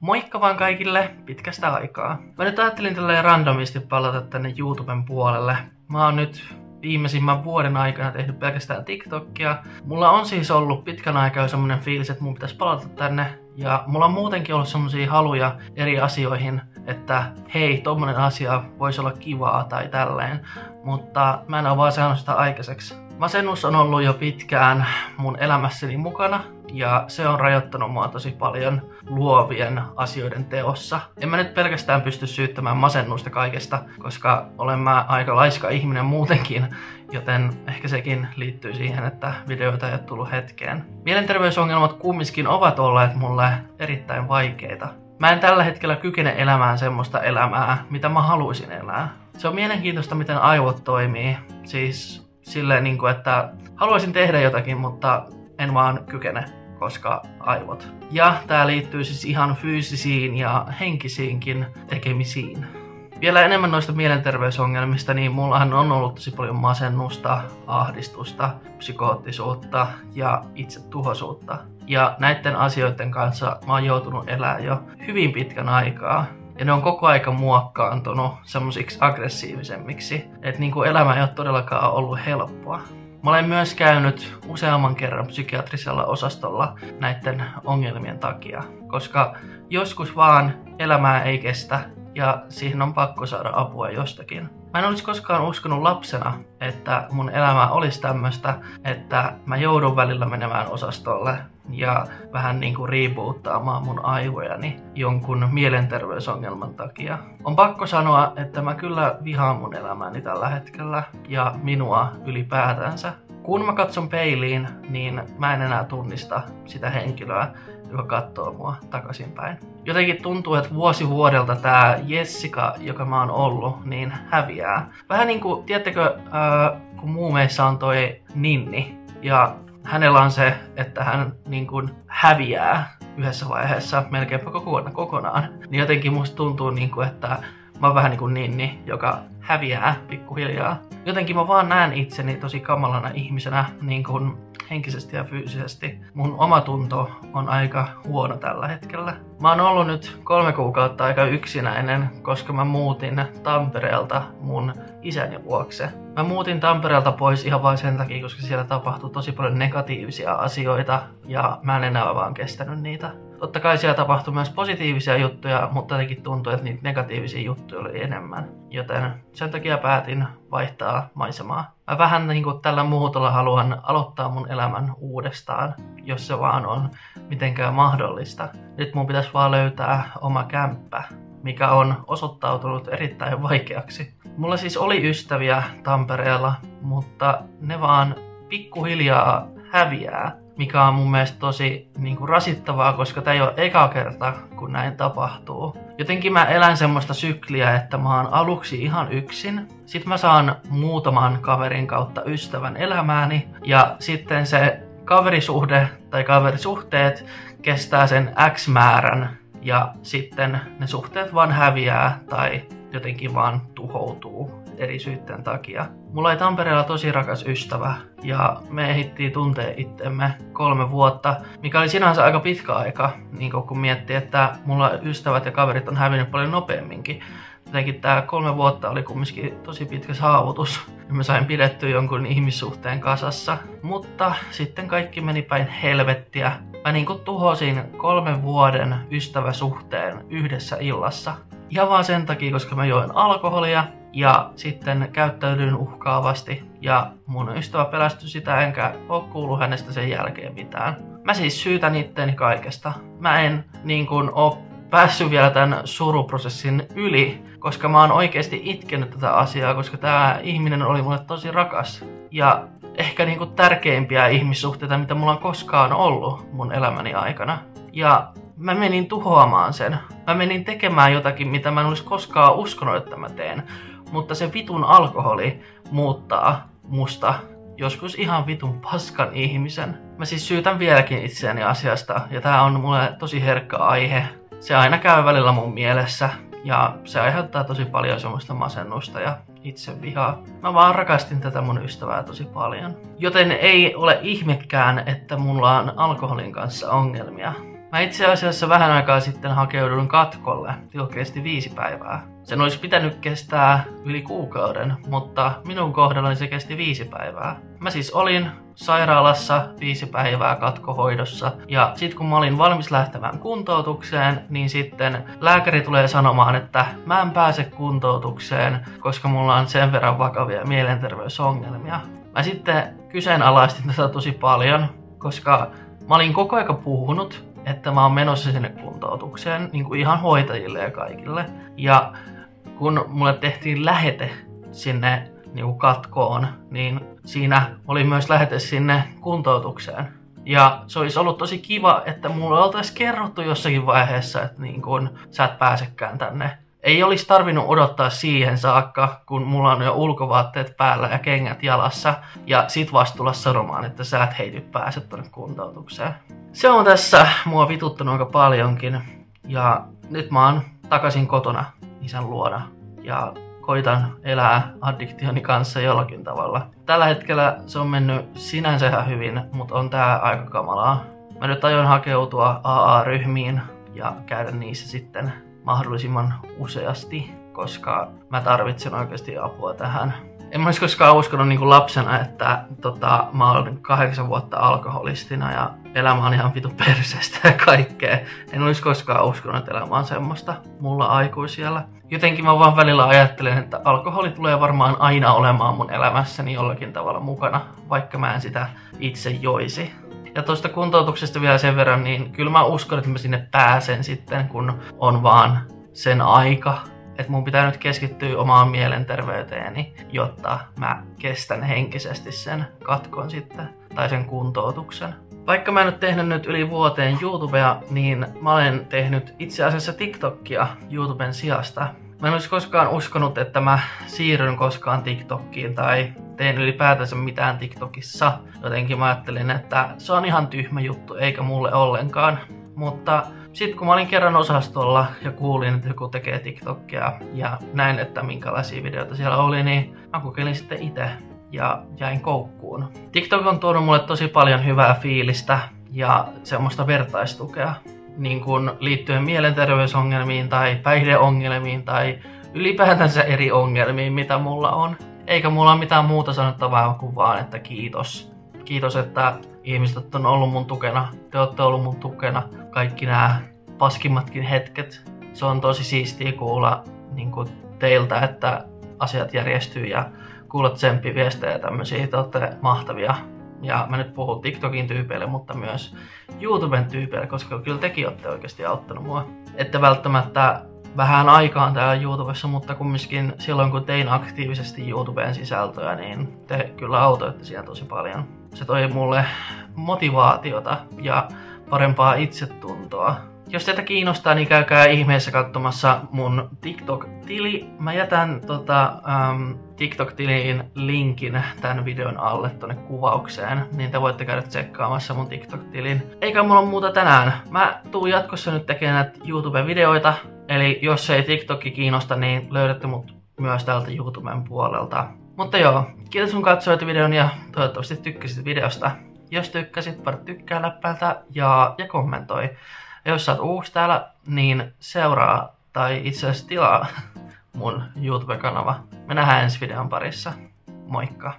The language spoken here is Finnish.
Moikka vaan kaikille pitkästä aikaa. Mä nyt ajattelin tälleen randomisti palata tänne YouTuben puolelle. Mä oon nyt viimeisimmän vuoden aikana tehnyt pelkästään TikTokia. Mulla on siis ollut pitkän aikaa semmonen fiilis, että mun pitäisi palata tänne. Ja mulla on muutenkin ollut semmosia haluja eri asioihin, että hei, tommonen asia voisi olla kivaa tai tälleen. Mutta mä en oo vaan saanut sitä aikaiseksi. Masennus on ollut jo pitkään mun elämässäni mukana ja se on rajoittanut mua tosi paljon luovien asioiden teossa. En mä nyt pelkästään pysty syyttämään masennusta kaikesta, koska olen mä aika laiska ihminen muutenkin, joten ehkä sekin liittyy siihen, että videoita ei ole tullut hetkeen. Mielenterveysongelmat kumminkin ovat olleet mulle erittäin vaikeita. Mä en tällä hetkellä kykene elämään semmoista elämää, mitä mä haluaisin elää. Se on mielenkiintoista, miten aivot toimii. Siis silleen, että haluaisin tehdä jotakin, mutta en vaan kykene, koska aivot. Ja tää liittyy siis ihan fyysisiin ja henkisiinkin tekemisiin. Vielä enemmän noista mielenterveysongelmista, niin mullahan on ollut tosi paljon masennusta, ahdistusta, psykoottisuutta ja itsetuhoisuutta. Ja näiden asioiden kanssa mä oon joutunut elämään jo hyvin pitkän aikaa. Ja ne on koko aika muokkaantunut semmosiksi aggressiivisemmiksi, että elämä ei ole todellakaan ollut helppoa. Mä olen myös käynyt useamman kerran psykiatrisella osastolla näiden ongelmien takia, koska joskus vaan elämää ei kestä ja siihen on pakko saada apua jostakin. Mä en olisi koskaan uskonut lapsena, että mun elämä olisi tämmöstä, että mä joudun välillä menemään osastolle ja vähän reboottaamaan mun aivojani jonkun mielenterveysongelman takia. On pakko sanoa, että mä kyllä vihaan mun elämääni tällä hetkellä ja minua ylipäätänsä. Kun mä katson peiliin, niin mä en enää tunnista sitä henkilöä, joka katsoo mua takaisinpäin. Jotenkin tuntuu, että vuosi vuodelta tää Jessica, joka mä oon ollut, niin häviää. Vähän tiedättekö, kun muumeissa on toi Ninni, ja hänellä on se, että hän häviää yhdessä vaiheessa melkeinpä kokonaan. Niin jotenkin musta tuntuu, että mä oon vähän Ninni, joka häviää pikkuhiljaa. Jotenkin mä vaan näen itseni tosi kamalana ihmisenä, henkisesti ja fyysisesti. Mun omatunto on aika huono tällä hetkellä. Mä oon ollut nyt 3 kuukautta aika yksinäinen, koska mä muutin Tampereelta mun isäni vuokse. Mä muutin Tampereelta pois ihan vain sen takia, koska siellä tapahtui tosi paljon negatiivisia asioita ja mä en enää vaan kestänyt niitä. Totta kai siellä tapahtui myös positiivisia juttuja, mutta jotenkin tuntui, että niitä negatiivisia juttuja oli enemmän. Joten sen takia päätin vaihtaa maisemaa. Mä vähän tällä muutolla haluan aloittaa mun elämän uudestaan, jos se vaan on mitenkään mahdollista. Nyt mun pitäisi vaan löytää oma kämppä, mikä on osoittautunut erittäin vaikeaksi. Mulla siis oli ystäviä Tampereella, mutta ne vaan pikkuhiljaa häviää, mikä on mun mielestä tosi rasittavaa, koska tää ei ole eka kerta, kun näin tapahtuu. Jotenkin mä elän semmoista sykliä, että mä oon aluksi ihan yksin. Sitten mä saan muutaman kaverin kautta ystävän elämääni. Ja sitten se kaverisuhde tai kaverisuhteet kestää sen X määrän. Ja sitten ne suhteet vaan häviää tai jotenkin vaan tuhoutuu eri syitten takia. Mulla oli Tampereella tosi rakas ystävä ja me ehdittiin tuntea itsemme 3 vuotta, mikä oli sinänsä aika pitkä aika, kun miettii, että mulla ystävät ja kaverit on hävinnyt paljon nopeamminkin. Jotenkin tää 3 vuotta oli kumminkin tosi pitkä saavutus ja mä sain pidettyä jonkun ihmissuhteen kasassa. Mutta sitten kaikki meni päin helvettiä. Mä tuhosin 3 vuoden ystäväsuhteen yhdessä illassa. Ihan vaan sen takia, koska mä join alkoholia ja sitten käyttäydyin uhkaavasti ja mun ystävä pelästyi sitä enkä oo kuullut hänestä sen jälkeen mitään. Mä siis syytän itteeni kaikesta. Mä en oo päässyt vielä tämän suruprosessin yli, koska mä oon oikeesti itkenyt tätä asiaa, koska tää ihminen oli mulle tosi rakas. Ja ehkä tärkeimpiä ihmissuhteita, mitä mulla on koskaan ollut mun elämäni aikana. Ja mä menin tuhoamaan sen. Mä menin tekemään jotakin, mitä mä en olisi koskaan uskonut, että mä teen. Mutta se vitun alkoholi muuttaa musta joskus ihan vitun paskan ihmisen. Mä siis syytän vieläkin itseäni asiasta, ja tää on mulle tosi herkkä aihe. Se aina käy välillä mun mielessä, ja se aiheuttaa tosi paljon semmoista masennusta ja itsevihaa. Mä vaan rakastin tätä mun ystävää tosi paljon. Joten ei ole ihmekään, että mulla on alkoholin kanssa ongelmia. Mä itse asiassa vähän aikaa sitten hakeuduin katkolle. Sillä kesti 5 päivää. Sen olisi pitänyt kestää yli kuukauden, mutta minun kohdallani se kesti 5 päivää. Mä siis olin sairaalassa 5 päivää katkohoidossa ja sit kun mä olin valmis lähtemään kuntoutukseen, niin sitten lääkäri tulee sanomaan, että mä en pääse kuntoutukseen, koska mulla on sen verran vakavia mielenterveysongelmia. Mä sitten kyseenalaistin tätä tosi paljon, koska mä olin koko ajan puhunut, että mä oon menossa sinne kuntoutukseen, niin kuin ihan hoitajille ja kaikille. Ja kun mulle tehtiin lähete sinne niin kuin katkoon, niin siinä oli myös lähete sinne kuntoutukseen. Ja se olisi ollut tosi kiva, että mulle oltaisiin kerrottu jossakin vaiheessa, että niin kun sä et pääsekään tänne. Ei olisi tarvinnut odottaa siihen saakka, kun mulla on jo ulkovaatteet päällä ja kengät jalassa, ja sit vasta tulla sanomaan, että sä et heity pääse tonne kuntoutukseen. Se on tässä mua vituttanut aika paljonkin, ja nyt mä oon takaisin kotona isän luona, ja koitan elää addiktioni kanssa jollakin tavalla. Tällä hetkellä se on mennyt sinänsä ihan hyvin, mutta on tää aika kamalaa. Mä nyt aion hakeutua AA-ryhmiin ja käydä niissä sitten mahdollisimman useasti, koska mä tarvitsen oikeasti apua tähän. En mä olisi koskaan uskonut niin kuin lapsena, että mä olen 8 vuotta alkoholistina ja elämä on ihan vitu perseestä ja kaikkea. En olisi koskaan uskonut, että elämä on semmoista mulla aikuisella. Jotenkin mä vaan välillä ajattelen, että alkoholi tulee varmaan aina olemaan mun elämässäni jollakin tavalla mukana, vaikka mä en sitä itse joisi. Ja tuosta kuntoutuksesta vielä sen verran, niin kyllä mä uskon, että mä sinne pääsen sitten, kun on vaan sen aika. Että mun pitää nyt keskittyä omaan mielenterveyteeni, jotta mä kestän henkisesti sen katkon sitten, tai sen kuntoutuksen. Vaikka mä en nyt tehnyt nyt yli vuoteen YouTubea, niin mä olen tehnyt itse asiassa TikTokia YouTuben sijasta. Mä en olisi koskaan uskonut, että mä siirryn koskaan TikTokiin tai teen ylipäätänsä mitään TikTokissa. Jotenkin mä ajattelin, että se on ihan tyhmä juttu, eikä mulle ollenkaan. Mutta sitten kun mä olin kerran osastolla ja kuulin, että joku tekee TikTokia ja näin, että minkälaisia videoita siellä oli, niin mä kokeilin sitten itse ja jäin koukkuun. TikTok on tuonut mulle tosi paljon hyvää fiilistä ja semmoista vertaistukea. Niin kuin liittyen mielenterveysongelmiin tai päihdeongelmiin tai ylipäätänsä eri ongelmiin, mitä mulla on. Eikä mulla ole mitään muuta sanottavaa kuin vaan, että kiitos. Kiitos, että ihmiset on ollut mun tukena. Te olette ollut mun tukena. Kaikki nämä paskimmatkin hetket. Se on tosi siistiä kuulla niin kuin teiltä, että asiat järjestyy ja kuulla tsemppiviestejä ja tämmöisiä. Te olette mahtavia. Ja mä nyt puhun TikTokin tyypeille, mutta myös YouTuben tyypeille, koska kyllä tekin olette oikeasti auttanut mua. Ette välttämättä vähän aikaan täällä YouTubessa, mutta kumminkin silloin kun tein aktiivisesti YouTubeen sisältöä, niin te kyllä autoitte siinä tosi paljon. Se toi mulle motivaatiota ja parempaa itsetuntoa. Jos teitä kiinnostaa, niin käykää ihmeessä katsomassa mun TikTok-tili. Mä jätän TikTok-tiliin linkin tämän videon alle tonne kuvaukseen, niin te voitte käydä tsekkaamassa mun TikTok-tilin. Eikä mulla muuta tänään. Mä tuun jatkossa nyt tekemään näitä YouTube-videoita, eli jos ei TikTokki kiinnosta, niin löydätte mut myös täältä YouTuben puolelta. Mutta joo, kiitos kun katsoit videon ja toivottavasti tykkäsit videosta. Jos tykkäsit, pari tykkää läppäältä ja kommentoi. Ja jos sä oot uusi täällä, niin seuraa tai itse asiassa tilaa mun YouTube-kanava. Me nähdään ensi videon parissa. Moikka!